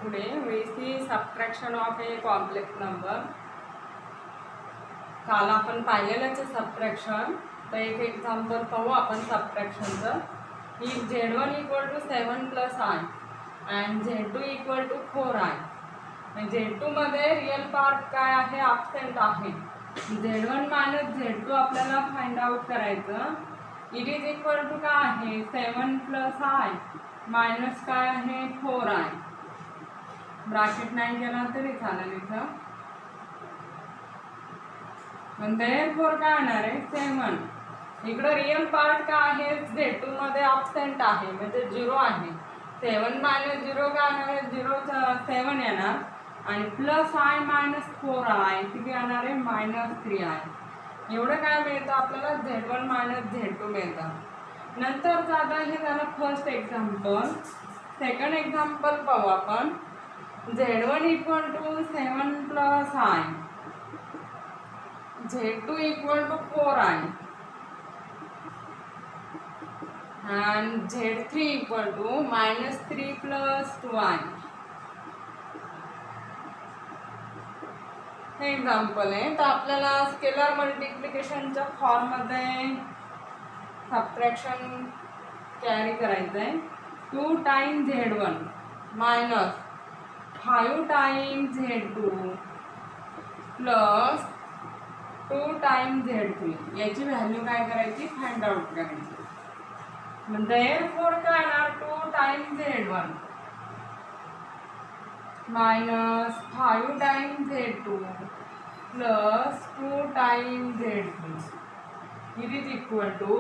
Today we see subtraction of a complex number. काल आपण पाहिलेलंच आहे सबट्रॅक्शन. तर एक एक्झाम्पल पाहू आपण सबट्रॅक्शनचं. If Z1 equal to 7 plus I and Z2 equal to 4i. Z2 मध्ये रिअल पार्ट काय आहे, ॲब्सेंट आहे. Z1 मायनस Z2 आपल्याला फाइंड आउट करायचं. इट इज इक्वल टू काय आहे 7 प्लस आय मायनस काय आहे 4i. ब्रॅकेट नाही केला तरी चालेल इथं. therefore काय होणार आहे 7. इकडं रिअल पार्ट काय आहे Z2 मध्ये ॲब्सेंट आहे म्हणजे 0 आहे. 7 मायनस 0 काय येणार आहे 0 7 येणार आणि प्लस आय मायनस 4i किती येणार आहे -3i. एवढं काय मिळतं आपल्याला Z1 मायनस Z2 मिळतं. नंतर आता हे झालं फर्स्ट एक्झाम्पल. सेकंड एक्झाम्पल पाहू आपण. Z1 equal to 7 plus i, Z2 equal to 4i and Z3 equal to -3 plus 2i. हे एक्झाम्पल आहे. तर आपल्याला स्केलर मल्टिप्लिकेशनच्या फॉर्ममध्ये सबट्रॅक्शन कॅरी करायचं आहे. 2 times Z1 minus 5 times Z2 plus 2 times Z3. याची व्हॅल्यू काय करायची फाइंड आउट करायची. therefore काय येणार 2 times Z1 minus 5 times Z2 plus 2 times Z3. It is equal to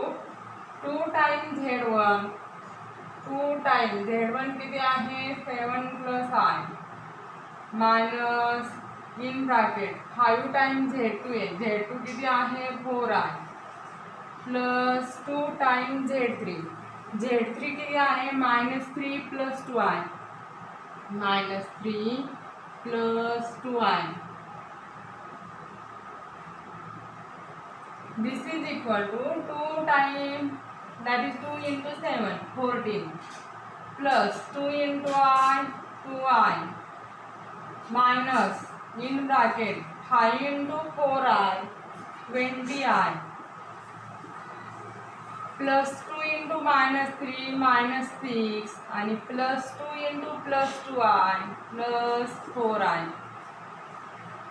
2 times Z1 2 times Z1 किती आहे 7 plus i minus in bracket 5 times Z2 आहे. Z2 किती आहे 4i plus 2 times Z3. Z3 किती आहे -3 plus 2i -3 plus 2i. This is equal to 2 time that is 2 into 7 14 plus 2 into I 2i minus in bracket 5 into 4i 20i plus 2 into -3 -6 आणि plus 2 into plus 2i plus 4i.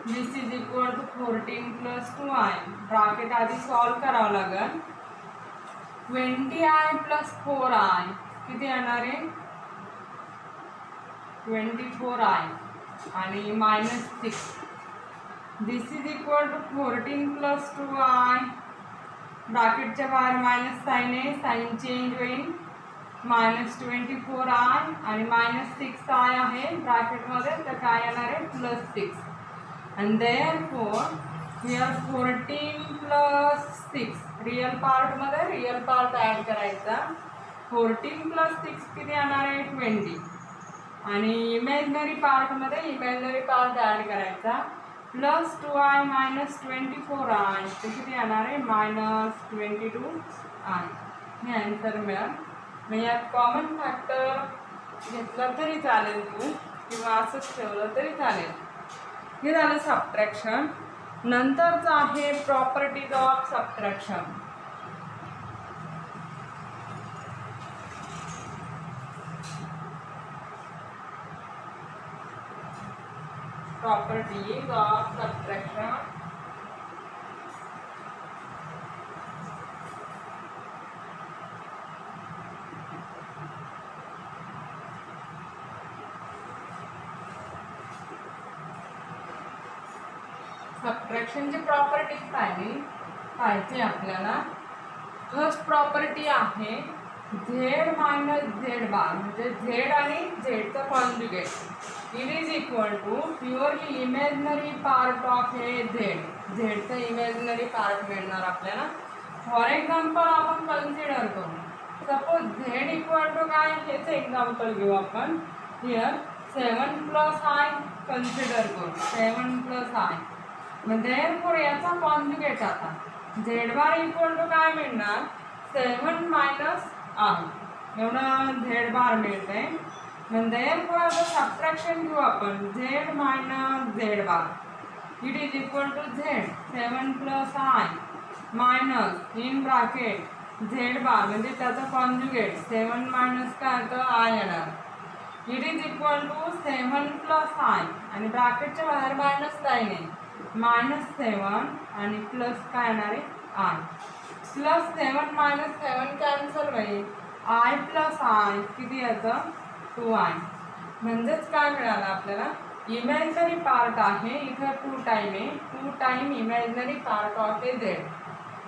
This is equal to 14 plus 2i. Bracket आधी solve करावं लागेल. 20i plus 4i किती येणार आहे 24i आणि -6. This is equal to 14 plus 2i. ब्रॅकेटच्या बाहेर मायनस साइन आहे, साइन चेंज होईल. -24i आणि -6i आहे ब्रॅकेटमध्ये, तर काय येणार आहे +6. and therefore here 14 plus 6 real part मध्ये रिअल पार्ट ऍड करायचा. 14 प्लस 6 किती येणार आहे 20 आणि इमॅजिनरी पार्ट मध्ये इमॅजिनरी पार्ट ऍड करायचा. प्लस 2i मायनस 24i ते किती येणार आहे -22i. हे आन्सर मिळाल. मग यात कॉमन फॅक्टर घेतला तरी चालेल तू किंवा असंच ठेवलं तरी चालेल. हे झालं सबट्रॅक्शन. नंतरचं आहे properties of subtraction. Properties of subtraction. सबट्रॅक्शनची प्रॉपर्टी पाहिजे आपल्याला. फर्स्ट प्रॉपर्टी आहे झेड मायनस झेड बार म्हणजे झेड आणि झेडचं conjugate. It is equal to purely imaginary part of हे झेड. झेडचं इमॅजिनरी पार्ट मिळणार आपल्याला. फॉर एक्झाम्पल आपण कन्सिडर करू. सपोज झेड इक्वल टू काय हेच एक्झाम्पल घेऊ आपण. हिअर 7 प्लस आय कन्सिडर करू. 7 प्लस आय म्हणजे याचा कॉन्जुगेट आता झेड बार इक्वल टू काय मिळणार 7 मायनस आय. एवढं झेड बार मिळते. म्हणजे आता सबट्रॅक्शन घेऊ आपण Z minus Z bar it is equal to Z 7 plus i minus in bracket Z bar म्हणजे त्याचा कॉन्जुगेट 7 मायनस काय तर आय येणार it is equal to 7 plus i आणि ब्रॅकेटच्या बाहेर मायनस काय नाही -7 आणि प्लस काय येणार आहे आय प्लस 7 मायनस 7 कॅन्सल होईल आय प्लस आय किती येतं 2i म्हणजेच काय मिळालं आपल्याला इमॅजिनरी पार्ट आहे इथं 2 टाइम आहे 2 time imaginary part of A Z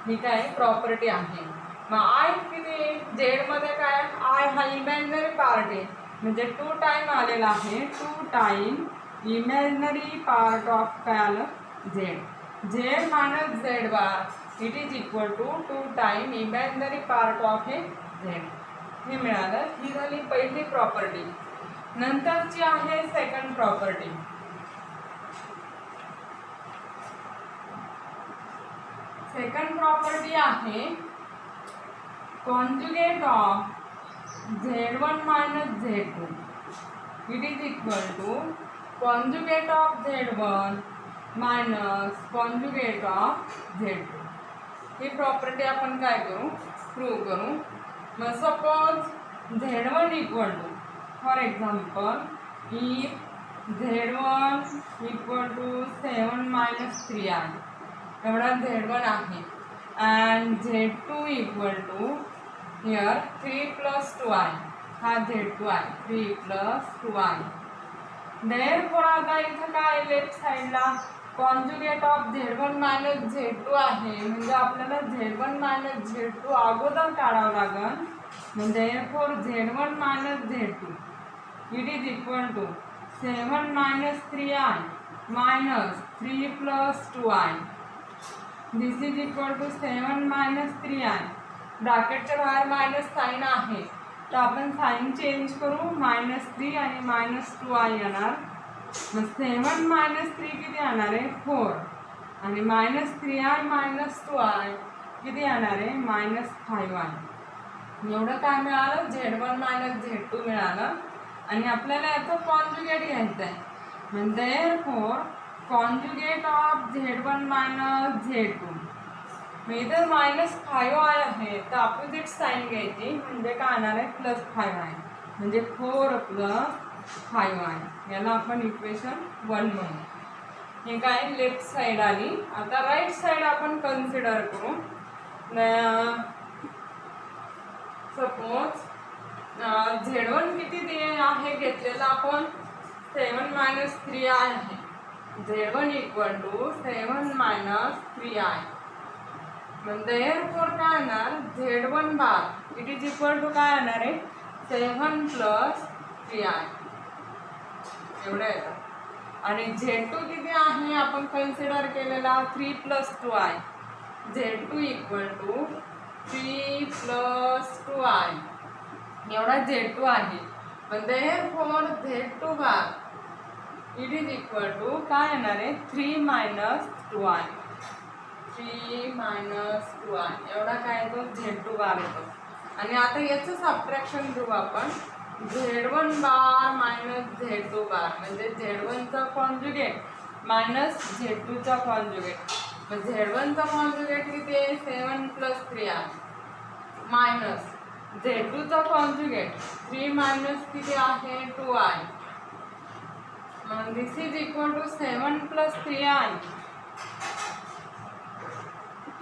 ही काय प्रॉपर्टी आहे मग आय किती झेड मध्ये काय आय हा इमॅजिनरी पार्ट आहे म्हणजे 2 टाइम आलेला आहे 2 टाइम इमॅजिनरी पार्ट ऑफ काय आलं Z Z minus Z bar it is equal to 2 time imaginary part of A Z हे मिळालं ही झाली पहिली प्रॉपर्टी नंतरची आहे सेकंड प्रॉपर्टी सेकंड प्रॉपर्टी आहे conjugate of z1 minus z2 it is equal to conjugate of z1 minus conjugate of z2 ही property आपण काय करू प्रूव्ह करू मग suppose z1 equal to for example if z1 equal to 7 minus 3i एवढा z1 आहे and z2 equal to here 3 plus 2i हा z2 आहे 3 प्लस 2i देअरफॉर आता इथं काय लेफ्ट साईडला conjugate of z1 minus z2 आहे म्हणजे आपल्याला z1 मायनस z2 अगोदर काढावं लागेल म्हणजे therefore z1 minus z2 it is equal to 7 minus 3i minus 3 plus 2i this is equal to 7 minus 3i ब्रॅकेटच्या बाहेर मायनस साईन आहे तर आपण साईन चेंज करू -3 आणि -2i येणार मग 7 मायनस 3 किती येणार आहे 4 आणि -3i -2i किती येणार आहे -5i एवढं काय मिळालं z1 मायनस z2 मिळालं आणि आपल्याला याचं कॉन्जुगेट घ्यायचं आहे म्हणजे therefore conjugate of z1 minus z2 मग इथं -5i आहे तर अपोजिट साईन घ्यायची म्हणजे काय येणार आहे +5i म्हणजे 4 प्लस 5i याला आपण इक्वेशन 1 म्हणू हे काय लेफ्ट साईड आली आता राईट साईड आपण कन्सिडर करू सपोज z1 किती आहे घेतलेला आपण 7 मायनस 3i आहे z1 equal to 7 minus 3i म्हणजे देअरफॉर काय येणार z1 bar it is equal to काय येणार आहे 7 प्लस 3i एवढं येतं आणि z2 किती आहे आपण कन्सिडर केलेला 3 plus 2i z2 equal to 3 plus 2i एवढा z2 आहे पण therefore z2 bar it is equal to काय येणार आहे 3 मायनस 2i 3 मायनस 2i एवढा काय येतो z2 बार येतो आणि आता याचं सबट्रॅक्शन घेऊ आपण z1 बार मायनस z2 बार म्हणजे z1 चा कॉन्जुगेट मायनस z2 चा कॉन्जुगेट मग z1 चा कॉन्जुगेट किती आहे 7 प्लस 3i मायनस z2 चा कॉन्जुगेट 3 मायनस किती आहे 2i मग this is equal to 7 plus 3i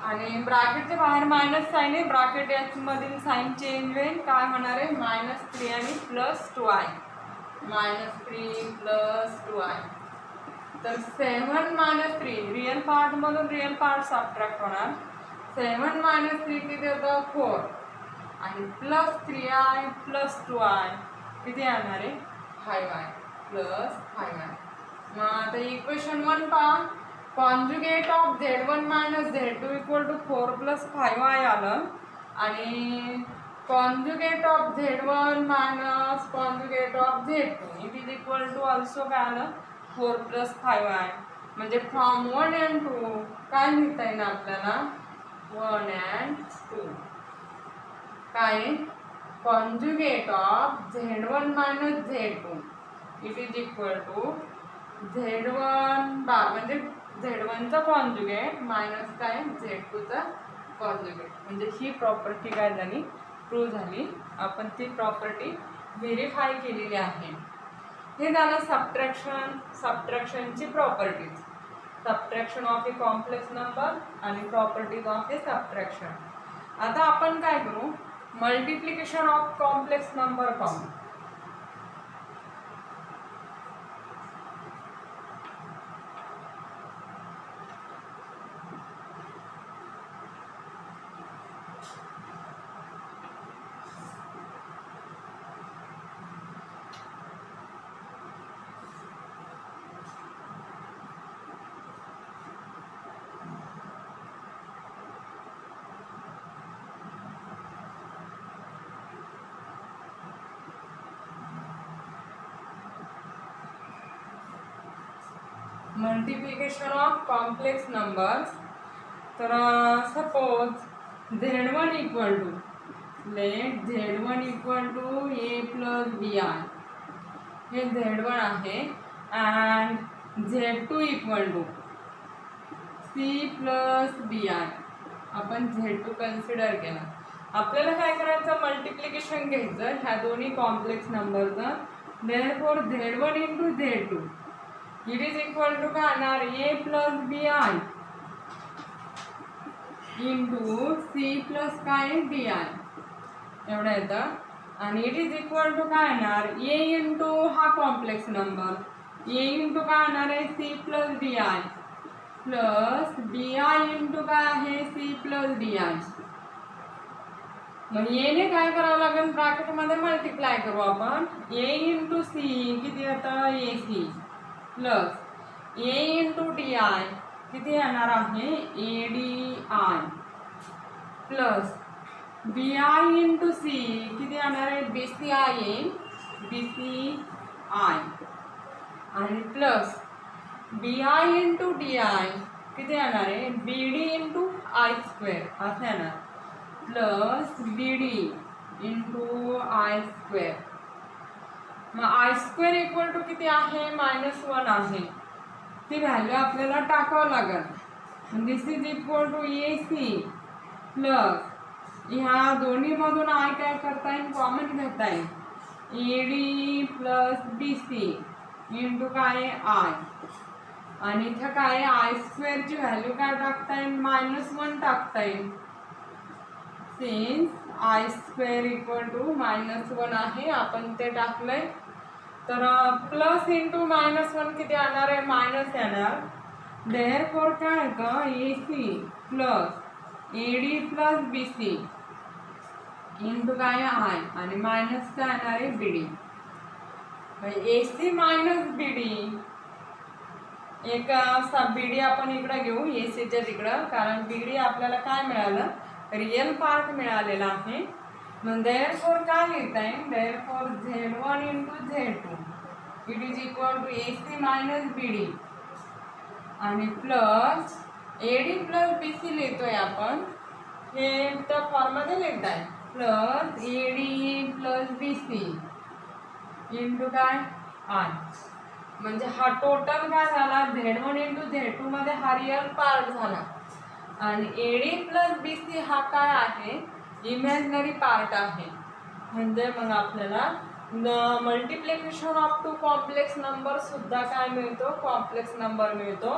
आणि ब्रॅकेटच्या बाहेर मायनस साईन आहे ब्रॅकेट यामधील साईन चेंज होईल काय होणार आहे -3 आणि +2i -3 प्लस 2i तर 7 मायनस 3 रिअल पार्टमधून रिअल पार्ट सबट्रॅक्ट होणार 7 मायनस 3 किती होतं 4 आणि +3i +2i किती येणार आहे 5i +5i मग आता इक्वेशन 1 पहा conjugate of z1 minus z2 equal to 4 plus 5i आलं आणि conjugate of z1 minus conjugate of z2 it is equal to also काय आलं 4 प्लस 5i म्हणजे फ्रॉम 1 and 2 काय लिहिता येईल आपल्याला 1 and 2 काय conjugate of z1 minus z2 it is equal to z1 बार म्हणजे z1 चा कॉन्जुगेट मायनस काय z2 चा कॉन्जुगेट. म्हणजे ही प्रॉपर्टी काय झाली प्रूव्ह झाली. आपण ती प्रॉपर्टी व्हेरीफाय केलेली आहे. हे झालं सबट्रॅक्शनची properties. Subtraction of a complex number आणि प्रॉपर्टीज ऑफ ए सबट्रॅक्शन. आता आपण काय करू मल्टिप्लिकेशन ऑफ कॉम्प्लेक्स नंबर पाहू. Multiplication of complex numbers. तर suppose z1 equal to let z1 equal to a plus B I. हे z1 आहे and z2 equal to c plus B I. आपण z2 consider केला. आपल्याला काय करायचं multiplication घ्यायचं ह्या दोन्ही कॉम्प्लेक्स नंबरचं. Therefore z1 into z2 it is equal to काय येणार a plus B I into c plus काय डी आय एवढं येतं. आणि इट इज इक्वल टू काय येणार a इंटू हा कॉम्प्लेक्स नंबर a इंटू काय येणार आहे c plus D I plus B I into काय आहे c प्लस डी आय. मग a ने काय करावं लागेल ब्रॅकेटमध्ये मल्टिप्लाय करू आपण. a इंटू c किती येतं A C plus A into D I किती येणार आहे A D I plus B I into C किती येणार आहे B C I A B C I आणि plus B I into D I किती येणार आहे B D into I square असं येणार plus B D into I square. मग आय स्क्वेअर इक्वल टू किती आहे -1 आहे. ती व्हॅल्यू आपल्याला टाकावं लागेल. दिस is equal to A C plus ह्या दोन्हीमधून आय काय करता येईल कॉमन घेता येईल A D plus B C into काय आय. आणि इथं काय आय स्क्वेअरची व्हॅल्यू काय टाकता येईल -1 टाकता येईल. Since I square equal to -1 आहे आपण ते टाकलंय. तर प्लस इंटू -1 किती येणार आहे मायनस येणार. देअरफॉर काय येतं A C plus A D plus B C into काय आय आणि मायनस काय येणार आहे B D. A C minus B D एक बी डी आपण इकडं घेऊ ए सीच्या तिकडं कारण बी डी आपल्याला काय मिळालं रियल पार्ट मिळालेला आहे. मग देअरफॉर काय लिहिता येईल therefore z1 into z2 it is equal to A C minus B D आणि plus A D plus B C लिहितोय आपण हे त्या फॉर्ममध्ये लिहित आहे plus A D plus B C into काय आय. म्हणजे हा टोटल काय झाला z1 इंटू z2 मध्ये हा रियल पार्ट झाला आणि A D plus B C हा काय आहे इमॅजिनरी पार्ट आहे. म्हणजे मग आपल्याला multiplication of two complex number सुद्धा काय मिळतो कॉम्प्लेक्स नंबर मिळतो.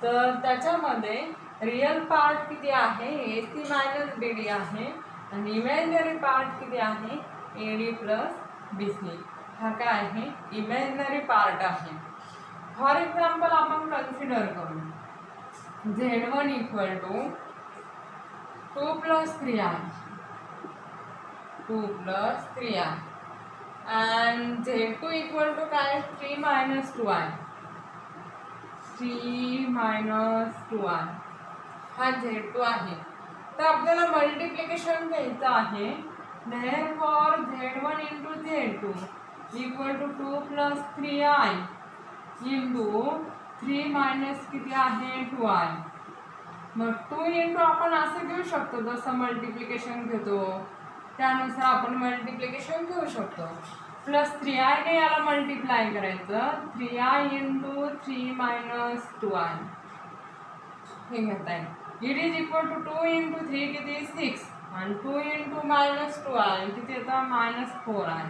तर त्याच्यामध्ये रियल पार्ट किती आहे A C minus B D आहे आणि इमॅजिनरी पार्ट किती आहे A D plus B C हा काय आहे इमॅजिनरी पार्ट आहे. फॉर एक्झाम्पल आपण कन्सिडर करू z1 equal to 2 plus 3i 2 plus 3i and z2 equal to काय 3 मायनस 2i 3 मायनस 2i हा z2 आहे. तर आपल्याला मल्टिप्लिकेशन घ्यायचं आहे. Therefore z1 into z2 equal to 2 plus 3i into 3 minus किती आहे 2i. मग 2 इंटू आपण असं घेऊ शकतो जसं मल्टिप्लिकेशन घेतो त्यानुसार आपण मल्टिप्लिकेशन घेऊ शकतो. प्लस 3i ने याला मल्टिप्लाय करायचं. 3i इंटू 3 मायनस 2i हे घेता येईल. It is equal to 2 into 3 किती 6 आणि 2 इंटू मायनस 2i किती येतं minus 4i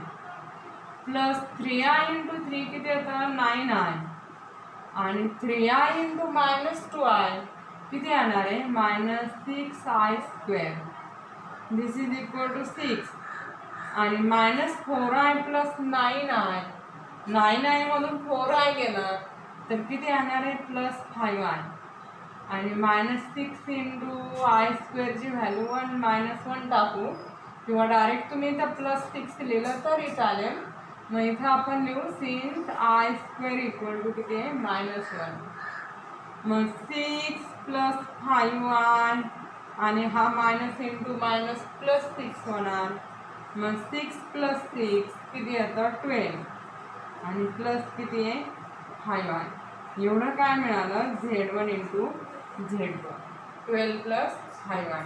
plus 3i into 3 किती येतं 9i आणि 3i इंटू मायनस 2i किती येणार आहे minus 6i square. This is equal to 6 आणि मायनस 4i प्लस 9i मधून 4i गेलं तर किती येणार आहे प्लस 5i आणि मायनस 6 इंटू आय स्क्वेअरची व्हॅल्यू 1 मायनस 1 टाकू किंवा डायरेक्ट तुम्ही इथं प्लस 6 लिहिलं तरी चालेल. मग इथं आपण लिहू since I square equal to किती आहे मायनस 1. मग 6 प्लस 5i आणि हा मायनस इंटू मायनस प्लस 6 होणार. मग 6 प्लस 6 किती येतं 12 आणि प्लस किती आहे 5i एवढं काय मिळालं Z1 into Z2 12 plus 5i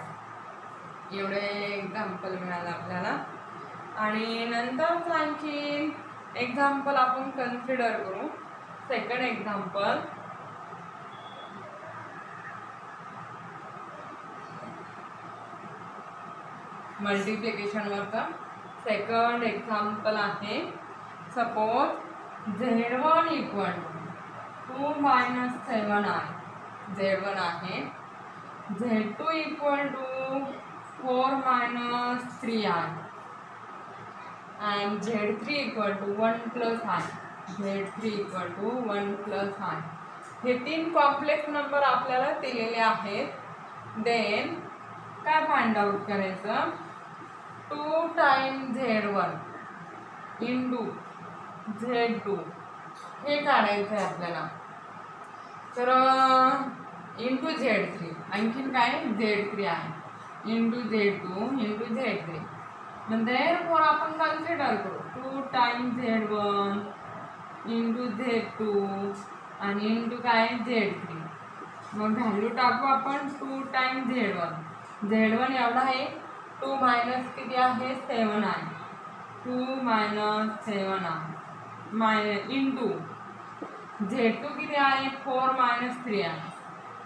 एवढे एक्झाम्पल मिळालं आपल्याला. आणि नंतर आणखी एक्झाम्पल आपण कन्सिडर करू. सेकंड एक्झाम्पल मल्टिप्लिकेशनवरचं सेकंड एक्झाम्पल आहे. Suppose Z1 equal to 2 minus 7i Z1 आहे. Z2 equal to 4 minus 3i and Z3 equal to 1 plus i Z3 equal to 1 plus i हे 3 कॉम्प्लेक्स नंबर आपल्याला दिलेले आहेत. Then काय find out करायचं 2 times Z1 into Z2 हे काढायचं आहे आपल्याला. तर इंटू Z3 आणखीन काय Z3 आहे into Z2 into Z3 therefore आपण कन्सिडर करू 2 टाइम्स Z1 इंटू Z2 आणि इंटू काय Z3. मग व्हॅल्यू टाकू आपण 2 टाइम्स Z1 एवढा आहे 2 मायनस किती आहे 7i 2 minus 7i into Z2 किती आहे 4 मायनस 3i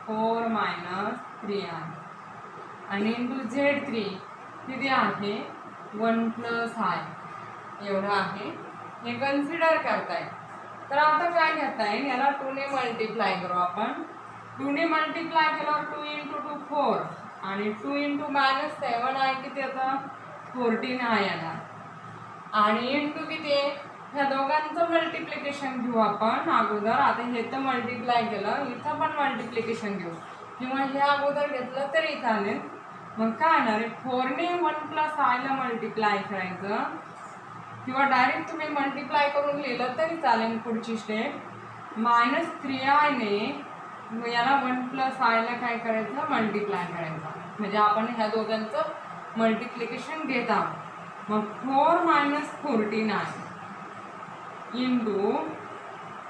4 मायनस 3i आणि इंटू Z3 किती आहे 1 प्लस i एवढं आहे. हे कन्सिडर करताय. तर आता काय घेता येईल याला 2 ने मल्टिप्लाय करू आपण. 2 ने मल्टिप्लाय केल्यावर 2 इंटू 2 4 आणि 2 इंटू मायनस 7i किती येतं 14i येणार आणि इंटू किती आहे ह्या दोघांचं मल्टिप्लिकेशन घेऊ आपण अगोदर. आता हे तर मल्टिप्लाय केलं इथं पण मल्टिप्लिकेशन घेऊ किंवा हे अगोदर घेतलं तरी चालेल. मग काय येणार आहे 4 ने 1 प्लस आयला मल्टिप्लाय करायचं किंवा डायरेक्ट तुम्ही मल्टिप्लाय करून लिहिलं तरी चालेल. पुढची स्टेप मायनस 3i ने याला 1 प्लस आयला काय करायचं मल्टिप्लाय करायचं म्हणजे आपण ह्या दोघांचं मल्टिप्लिकेशन घेत आहोत. मग 4 मायनस 14i इंटू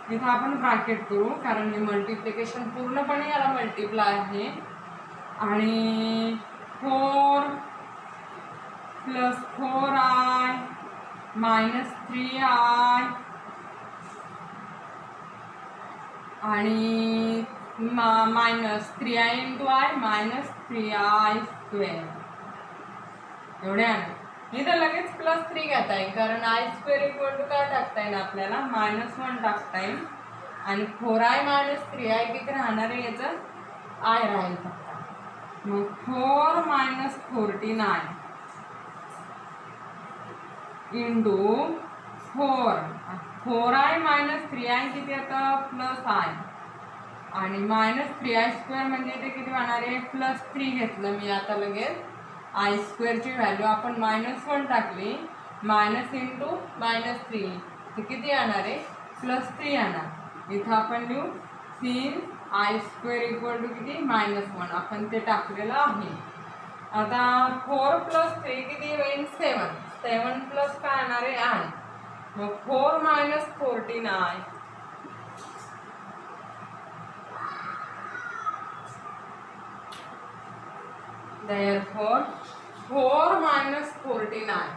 इथं आपण ब्रॅकेट करू कारण हे मल्टिप्लिकेशन पूर्णपणे याला मल्टिप्लाय आहे आणि 4 प्लस 4i मायनस 3i आणि minus 3i into i minus 3i square एवढे आहे. इथं लगेच प्लस 3 घेता येईल कारण i स्क्वेअर इक्वल टू काय टाकता येईल आपल्याला मायनस 1 टाकता येईल आणि 4i मायनस 3i किती राहणार आहे याचं i राहील फक्त. मग 4 minus 14i into 4i minus 3i किती येतं प्लस i आणि मायनस 3i स्क्वेअर म्हणजे इथे किती होणार आहे प्लस 3 घेतलं मी आता लगेच आय स्क्वेअरची व्हॅल्यू आपण मायनस 1 टाकली मायनस इंटू मायनस 3 तर किती येणार आहे प्लस 3 येणार. इथं आपण लिहू since I square equal to किती मायनस 1 आपण ते टाकलेलं आहे. आता 4 प्लस 3 किती होईल 7 प्लस काय येणार आहे आय मग 4 minus 14i therefore 4 minus 49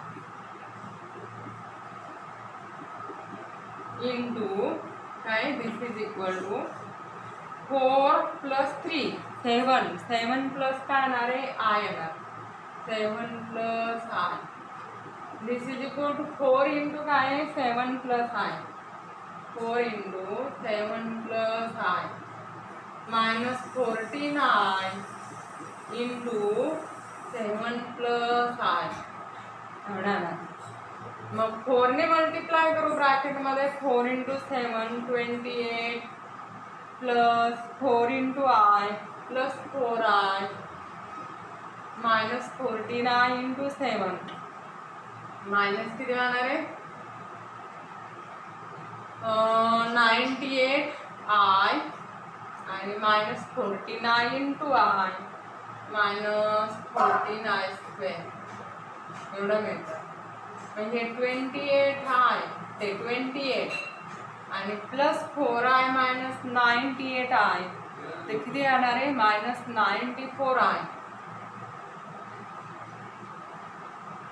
into काय this is equal to 4 plus 3 7 plus काय येणार आहे I येणार 7 plus I this is equal to 4 into काय 7 plus I 4 into 7 plus I minus 49 into 7 plus I होणार मग 4 ने मल्टिप्लाय करू ब्रॅकेट मध्ये 4 into 7 28 plus 4 into I plus 4I minus 49 into 7 minus किती राहणार आहे 98 I आणि minus 49 into I minus 49 square एवढं मिळतं म्हणजे 28 I ते 28 आणि प्लस 4I minus 98I ते किती येणार आहे minus 94I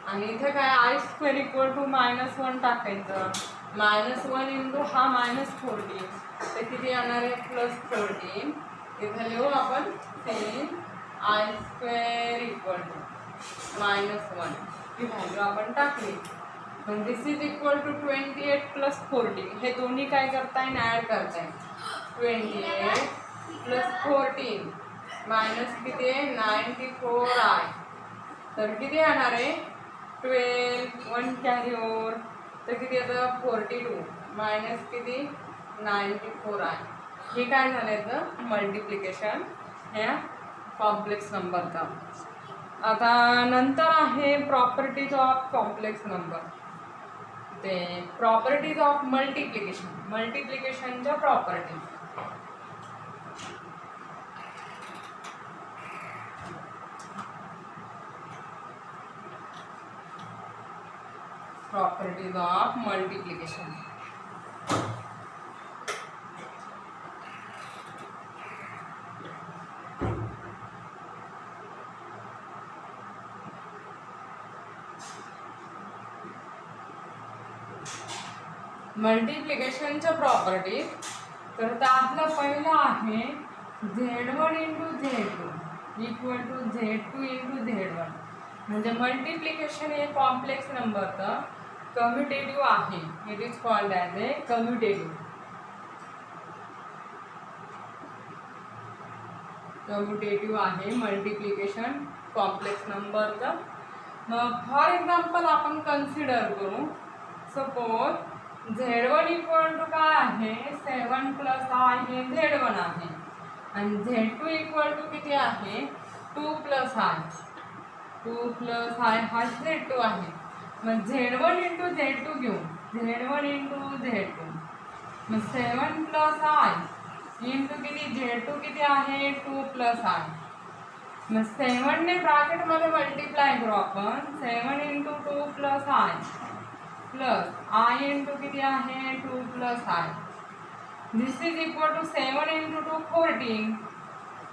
आणि इथे काय I square equal to -1 टाकायचं -1 into हा -14 ते किती येणार आहे +14 इथे लिहू आपण 3 I square equal to -1 he value आपण टाकली पण दिस इज इक्वल टू 28 plus 14 हे दोन्ही काय करताय ॲड करताय 28 plus 14 मायनस किती आहे 94I तर किती येणार आहे 12 1 कॅरी ओव्हर तर किती येतं 42 मायनस किती 94I हे काय झालं याचं मल्टिप्लिकेशन ह्या कॉम्प्लेक्स नंबरचा आता नंतर आहे प्रॉपर्टीज ऑफ कॉम्प्लेक्स नंबर ते प्रॉपर्टीज ऑफ मल्टिप्लिकेशनच्या प्रॉपर्टी प्रॉपर्टीज ऑफ मल्टिप्लिकेशन मल्टिप्लिकेशनच्या प्रॉपर्टी तर त्यातलं पहिलं आहे Z1 into Z2 equal to Z2 into Z1 म्हणजे मल्टिप्लिकेशन हे कॉम्प्लेक्स नंबरचं कम्युटेटिव्ह आहे it is called as A commutative आहे मल्टिप्लिकेशन कॉम्प्लेक्स नंबरचं मग फॉर एक्झाम्पल आपण कन्सिडर करू सपोज Z1 इक्वल टू काय आहे 7 plus I हे Z1 आहे आणि Z2 इक्वल टू किती आहे 2 plus I हा Z2 आहे मग Z1 into Z2 घेऊ Z1 into Z2 मग 7 plus I इंटू किती Z2 किती आहे 2 plus I मग 7 ने ब्रॅकेटमध्ये मल्टिप्लाय करू आपण 7 into 2 plus I plus I into किती आहे 2 plus I this is equal to 7 into 2 14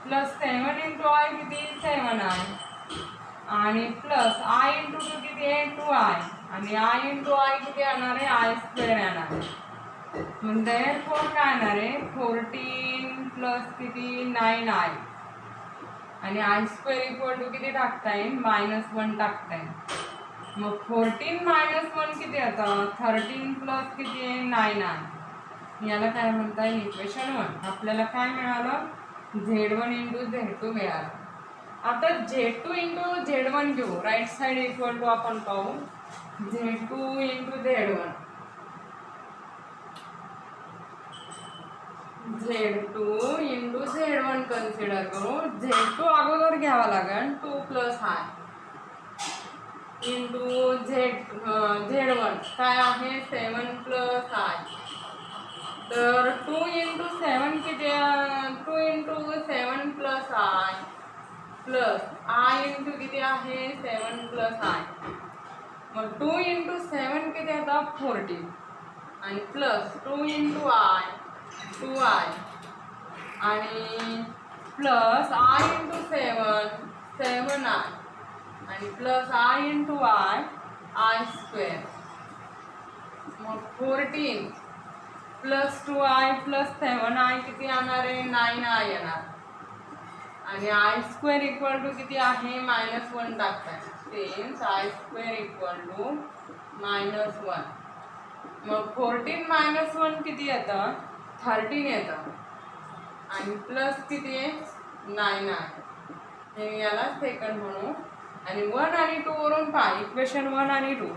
plus 7 into I किती 7I आणि प्लस I into 2 किती आहे 2I आणि I into I किती येणार आहे I square येणार आहे मग therefore काय येणार आहे 14 प्लस किती 9I आणि I square इक्वल टू किती टाकता येईल -1 टाकता येईल मग 14 minus 1 किती येतं 13 प्लस किती आहे 9I याला काय म्हणता येईल इक्वेशन 1 आपल्याला काय मिळालं Z1 into Z2 मिळालं आता Z2 into Z1 घेऊ राईट साइड इक्वल टू आपण पाहू Z2 into Z1 Z2 into Z1 consider करू Z2 अगोदर घ्यावा लागेल 2 plus I इंटू Z1 काय आहे 7 plus I तर 2 into 7 किती 2 into 7 plus I plus I into किती आहे 7 plus I मग 2 into 7 किती येतं 14 आणि प्लस 2 into I 2I आणि प्लस I into 7 7I आणि plus I into I I square. मग 14 प्लस 2i प्लस 7i किती येणार आहे 9i येणार. आणि आय स्क्वेअर इक्वल टू किती आहे -1 टाकताय. Means I square equal to -1. मग 14 - 1 किती येतं 13 येतं. आणि प्लस किती आहे 9 आहे. हे याला सेकंड म्हणू. आणि 1 आणि 2 वरून पहा इक्वेशन 1 आणि 2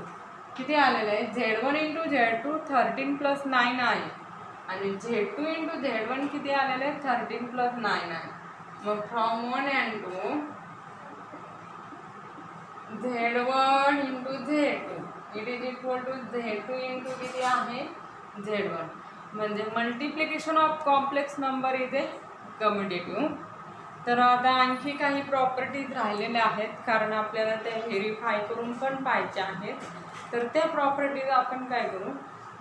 किती आलेलं आहे Z1 इंटू Z2 13 प्लस 9 आहे. आणि Z2 इंटू Z1 किती आलेलं आहे 13 प्लस 9 आहे. मग from 1 and 2 Z1 into Z2 it is equal to Z2 into किती आहे Z1. म्हणजे multiplication of complex number is a commutative. तर आता आणखी काही प्रॉपर्टीज राहिलेल्या आहेत कारण आपल्याला त्या व्हेरीफाय करून पण पाहायच्या आहेत. तर त्या प्रॉपर्टीज आपण काय करू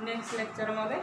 नेक्स्ट लेक्चरमध्ये.